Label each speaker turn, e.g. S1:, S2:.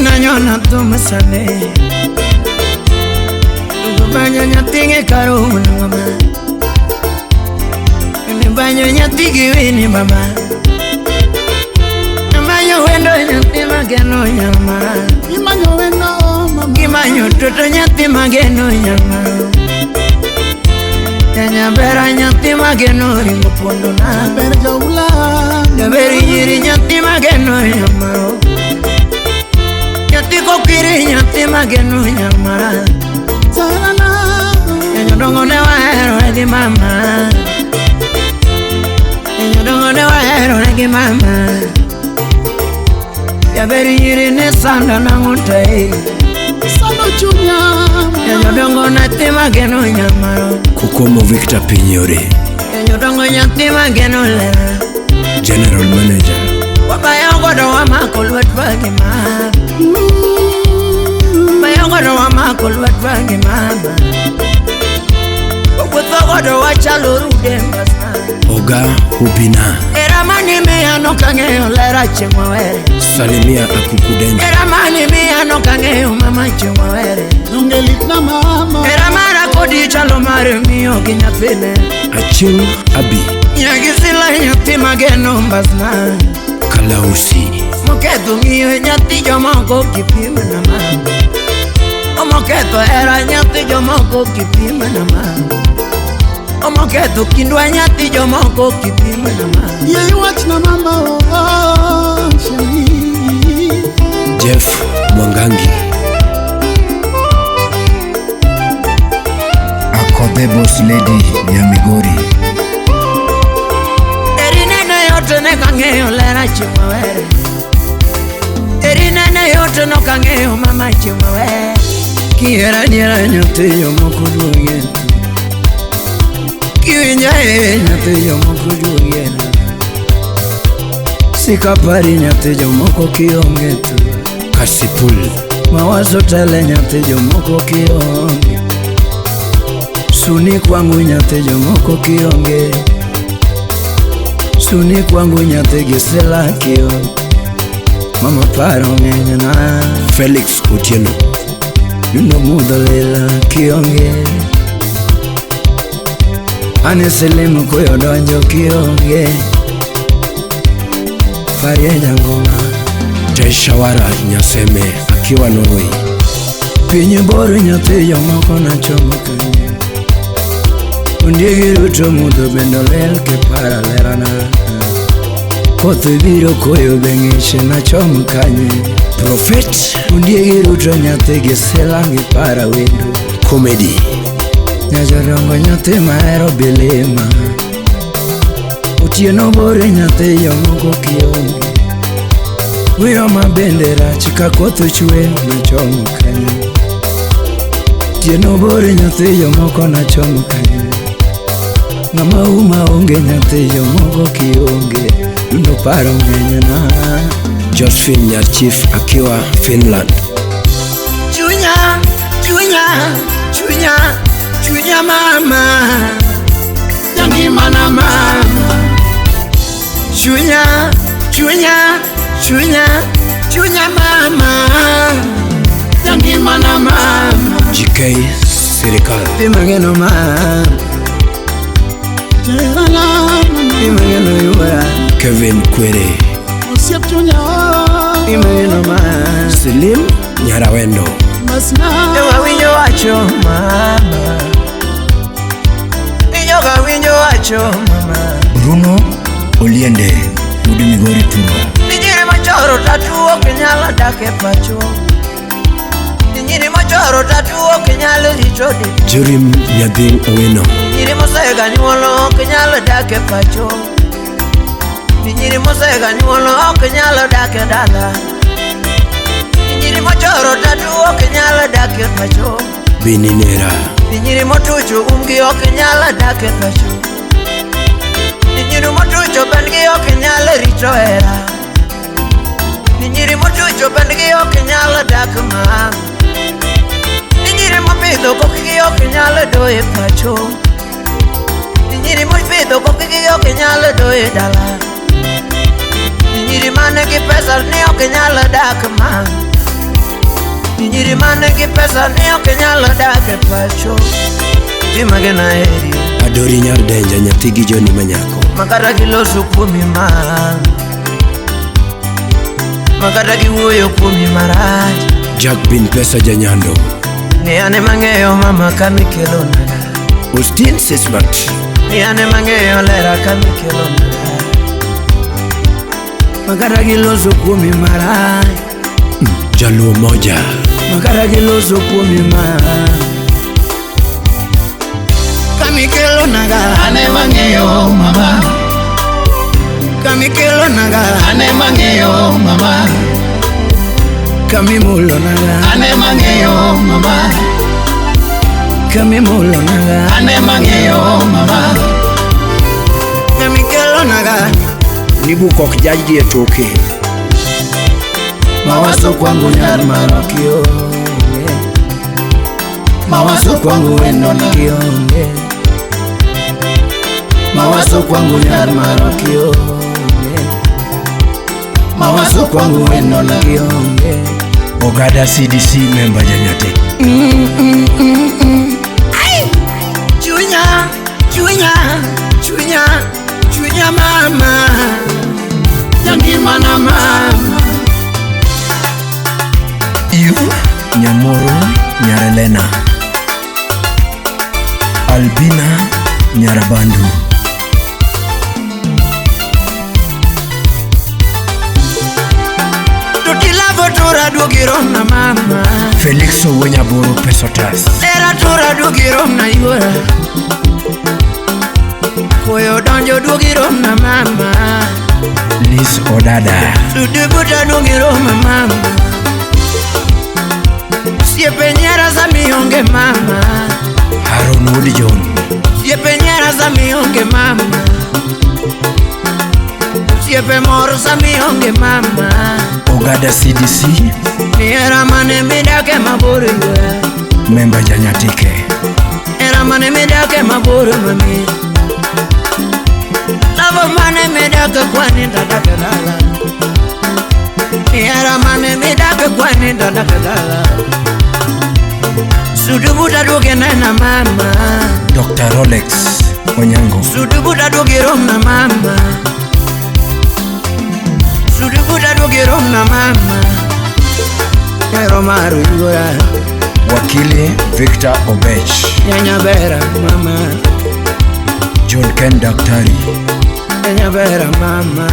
S1: Mina nyona tu masane Banyo nyatinge karo mama Ni banyo nyatigi wini mama Banyo wendo nyati mageno nyama
S2: Imanyo wendo mama
S1: Imanyo toto nyati mageno nyama Nyanya bera nyati mageno ringo pondo na
S2: Ber jaula
S1: Nyaberi nyiri nyati mageno nyama Nyati kokiri nyati mageno nyama
S2: Sarana
S1: Nyodongo ne waero egi mama Nyodongo ne waero egi mama Yaberi nyiri ne sanda na ngutai
S2: Sando chunya
S1: Nyodongo na tima geno nyamaro
S3: Kukomo Victor Pinyore
S1: Nyodongo nyatima geno lera
S3: General Manager
S1: Wabayongo do wa makol wetwagi mama Bayongo do wa makol wetwagi mama Wetwago do wa chalo rude mbasa
S3: Oga Ubina
S1: Eramani miyano kangeyo lera chimawere
S3: Salimia Akukudenja
S1: Eramani miyano kangeyo mama chimawere
S2: Nungelit na mama
S1: Eramara kodi chalo mare miyo kinyafine
S3: Aching Abi
S1: Nyagisila nyati mageno mbasna
S3: Kalausi
S1: Moketo ngiyo nyati jomoko kipime na mama Omoketo era nyati jomoko kipime na mama Omoketo kindwa nyati jomoko kipime na mama
S2: Ye watch na mama oh shani
S3: Jeff Mwangangi
S4: Akobe boss lady ya Migori
S1: Erinene yote ne kangeyo lera chimawere Erinene yote no kangeyo mama chimawere Kiera diera nyati jomoko duogen Kiwinjae nyati jomoko duogen Sikapari nyati jomoko kionge tu
S3: Kasipul
S1: Mawazo tele nyati jomoko kionge Suni kwangu nyati jomoko kionge Suni kwangu nyati gisela kio Mama paro ngenyana
S3: Felix Otieno
S1: Yundo muda lela kionge Anisilimu kuyo donjo kionge Farie jangoma
S3: Jaishawara Nyaseme akiwa Norway
S1: Pinye boru nyati jomoko na chomo kanye Undiegi ruto mudo bendo lel ke para lerana Koth biro koyo bengishe na chomo kanye
S3: Prophet
S1: Undiegi ruto nyati giselangi para wendo
S3: Comedy
S1: Nyajorongo nyati maero bilima Utieno bore nyati jomoko kionge Wiyo mabendera chika koth chwe na chomo kanye Utieno bore nyati jomoko na chomo kanye Ngama uma onge nyati jomoko kionge Yundo paro ngenyana
S3: Josephine Nyarchief akiwa Finland
S1: Chunya, chunya, chunya, chunya mama Yangi mana mama Chunya, chunya, chunya, chunya mama Yangi mana mama
S3: GK Serikal
S1: Pimageno mama
S2: Jerala mama
S1: Pimageno yuwa
S3: Kevin Kwere
S2: Usiap chunya
S1: Pimageno mama
S3: Selim Nyarawendo
S2: Masna
S1: Ewa winyo wacho mama Inyoga winyo wacho mama
S4: Bruno Oliende Udi Migori Turwa
S1: Ninyiri machoro tatuo kenyala dake pacho Ninyiri machoro tatuo kenyala lichodi
S3: Jorim Nyading Owino
S1: Ninyiri mosega nyuolo kenyala dake pacho Ninyiri mosega nyuolo kenyala dake dala Ninyiri machoro tatuo kenyala dake pacho
S3: Bininera
S1: Ninyiri motucho umgi kenyala dake pacho Ninyiri motucho bengi kenyala rito era Ninyiri motucho bengi kenyala dake ma Ninyiri mopidho kokigi kenyala doe pacho Ninyiri mopidho kokigi kenyala doe dala Ninyiri mane ki pesa ni kenyala dak ma
S5: Gimane ki pesa ni okenyalo dake pacho Timagena eri
S3: Adori nyar denja nyathi gi Joni manyako
S5: Makata giloso kuomi Makata giwuoyo kuomi marach
S3: Jack bin pesa janyando
S5: Ni ane mang'eyo mama kamikelo naga
S3: Austin Sisbat
S5: Ni ane mang'eyo lera kamikelo naga
S1: Makata giloso kuomi marach
S3: Jaluo moja
S1: Makata giloso kuomi marach Kamikelo naga
S2: Ane mang'eyo mama
S1: Kamikelo naga
S2: Ane mang'eyo mama
S1: Kamimulo naga
S2: Ane mang'eyo mama
S1: Kamimulo naga
S2: Ane mang'eyo mama
S1: Kamikelo naga
S3: Nibukok jaji etoke
S1: Mawazo kwangu nyar marokio Mawazo kwangu wendo na kionge Mawazo kwangu nyar marokio Mawazo kwangu wendo na kionge
S3: Ogada CDC member janyate
S1: Chunya mama Nyangima na mama
S3: Nyamoro Nyarelena Albina Nyarabandu
S1: Tutilavo tura dugirom na mama
S3: Felix Owonyaboro Pesotas
S1: Era tura dugirom na yora Koyo donjo dugirom na mama
S3: Liz Odada
S1: Sudibuta dugirom na mama Siepenyera za mionge mama
S3: Haron Wood John
S1: Siepenyera za mionge mama Siepe moro za mionge mama
S3: Ogada CDC
S1: Era mane midake maburi
S3: member janyatike
S1: Era mane midake maburi mami Lavo mane midake kwani dadake dala Era mane midake kwani dadake dala Sudubuta duge na mama
S3: Dr. Rolex Onyango
S1: Sudubuta duge rom na mama Sudubuta duge rom na mama Ero maru yura
S3: Wakili Victor Obech
S1: Nyanya bera mama
S3: John Ken Daktari
S1: Nyanya bera mama